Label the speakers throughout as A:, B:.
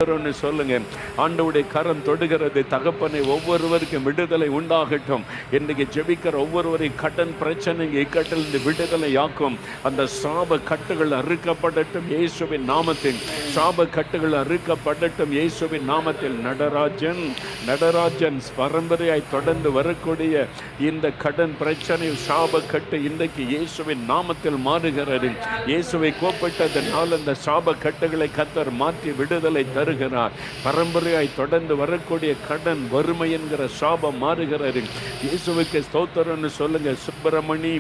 A: சொல்லுங்க. ஆண்டவருடைய கரம் தொடுகிறது. தகப்பனை ஒவ்வொருவருக்கும் விடுதலை உண்டாகட்டும். இன்னைக்கு ஜெபிக்கிற ஒவ்வொருவரையும் கடன் பிரச்சனை இக்கட்டிலிருந்து விடுதலை ஆக்கும். அந்த சாப கட்டுகள் அறுக்கப்படட்டும் இயேசுவின் நாமத்தில். சாப கட்டுகள் அறுக்கப்படட்டும் இயேசுவின் நாமத்தில். நடராஜன் பரம்பரையாய் தொடர்ந்து வரக்கூடிய இந்த கடன் பிரச்சனை சாப கட்டு இன்றைக்கு இயேசுவின் நாமத்தில் மாறுகிறது. இயேசுவை கூப்பிட்டதனால் அந்த சாப கட்டுகளை கர்த்தர் மாற்றி விடுதலை தருகிறார். பரம்பரையாய் தொடர்ந்து வரக்கூடிய கடன் வறுமை என்கிற சாபம் மாறுகிறது. இயேசுவுக்கு ஸ்தோத்திரம்னு சொல்லுங்க. சுப்பிரமணி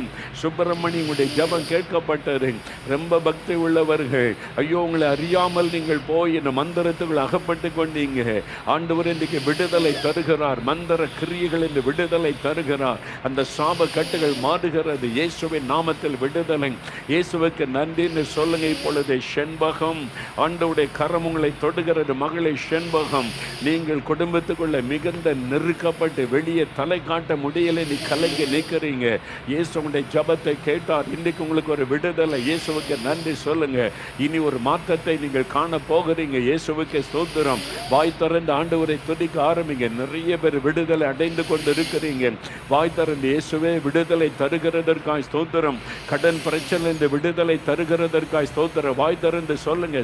A: உங்களுடைய ஜெபம் கேட்கப்பட்டது. ரொம்ப பக்தி உள்ளவர்கள், ஐயோ உங்களை அறியாமல் நீங்கள் போய் இந்த மந்திரத்துக்குள் அகப்பட்டு கொண்டீங்க. ஆண்டவர் இன்றைக்கு விடுதலை தருகிறார். மந்திர கிரியைகள் என்று விடுதலை தருகிறார். அந்த சாப கட்டுகள் மாறுகிறது இயேசுவின் நாமத்தில். விடுதலை. இயேசுவுக்கு நன்றின்னு சொல்லுங்க. இப்பொழுது செண்பகம் ஆண்டவருடைய கரம் உங்களை தொடுகிறது. மகளை செண்பகம், நீங்கள் குடும்பத்துக்குள்ள மிகுந்த நெருக்கப்பட்டு வெளியே தலை காட்ட முடியலை, நீ கலங்கி நிற்கிறீங்க. இயேசுடைய ஜபத்தை கேட்டார். இன்றைக்கு உங்களுக்கு ஒரு விடுதலை. இயேசுவுக்கு நன்றி சொல்லுங்க. இனி ஒரு மாற்றத்தை நீங்கள் காண போகிறீங்க. இயேசுவுக்கு ஸ்தோத்திரம். வாய் திறந்து ஆண்டவரை துதிக்க ஆரம்பிங்க. நிறைய பேர் விடுதலை அடைந்து கொண்டு இருக்கிறீங்க. வாய் திறந்து இயேசுவே விடுதலை தருகிறதற்காய் ஸ்தோத்திரம். கடன் பிரச்சனை விடுதலை தருகிறதற்காய் ஸ்தோத்திரம். வாய் திறந்து சொல்லுங்க.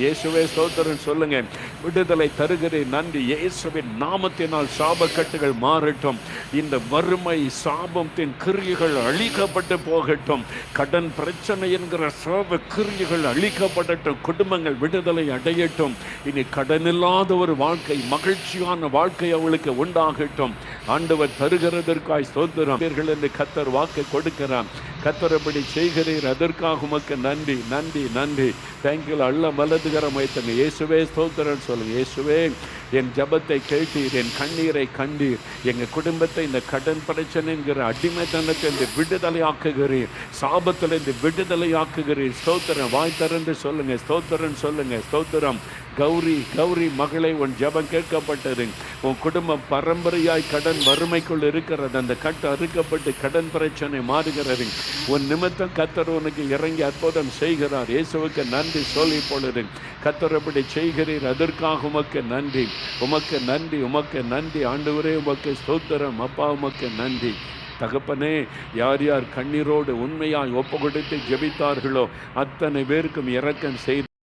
A: இயேசுவே ஸ்தோத்திரம் சொல்லுங்க. விடுதலை தருகிறேன். நன்றி. இயேசுவின் நாமத்தினால் சாபக்கட்டுகள் மாறட்டும். இந்த வறுமை சாபத்தின் கிரியைகள் அழிக்கப்பட்டு போகட்டும். கடன் பிரச்சனை என்கிற சாப கிரியைகள் அழிக்கப்படட்டும். குடும்பங்கள் விடுதலை அடையட்டும். இனி கடன் இல்லாத ஒரு வாழ்க்கை, மகிழ்ச்சியான வாழ்க்கை அவளுக்கு உண்டாகட்டும். ஆண்டவர் தருகிறதற்காய் ஸ்தோத்திரம் என்று கர்த்தர் வாக்கு கொடுக்கிறார். கர்த்தர் அப்படி செய்கிறீர். அதற்காக உமக்கு நன்றி. தேங்க்யூ. அல்ல மலதுகரம் வைத்தங்க. இயேசுவே ஸ்தோத்திரம் சொல்லுங்க. இயேசுவே என் ஜபத்தை கேட்டீர், என் கண்ணீரை கண்டீர். எங்கள் குடும்பத்தை இந்த கடன் பிரச்சனை என்கிற அடிமைத்தனத்திலிருந்து விடுதலை ஆக்குகிறீர். சாபத்திலிருந்து விடுதலை ஆக்குகிறீர். ஸ்தோத்திரம். வாய் திறந்து சொல்லுங்க. ஸ்தோத்திரம் சொல்லுங்க. ஸ்தோத்திரம். கௌரி மகளை, உன் ஜபம் கேட்கப்பட்டது. உன் குடும்பம் பரம்பரையாய் கடன் வறுமைக்குள் இருக்கிறது. அந்த கட்டு அறுக்கப்பட்டு கடன் பிரச்சனை மாறுகிறது. உன் நிமித்தம் கர்த்தர் உனக்கு இறங்கி அற்புதம் செய்கிறார். இயேசுவுக்கு நன்றி சொல்லி பொழுது கர்த்தர் அப்படி செய்கிறீர். அதற்காக உமக்கு நன்றி. ஆண்டவரே உமக்கு ஸ்தோத்திரம். அப்பா உமக்கு நன்றி. தகப்பனே, யார் யார் கண்ணீரோடு உண்மையாய் ஒப்பு கொடுத்து ஜெபித்தார்களோ அத்தனை பேருக்கும் இரக்கம் செய்து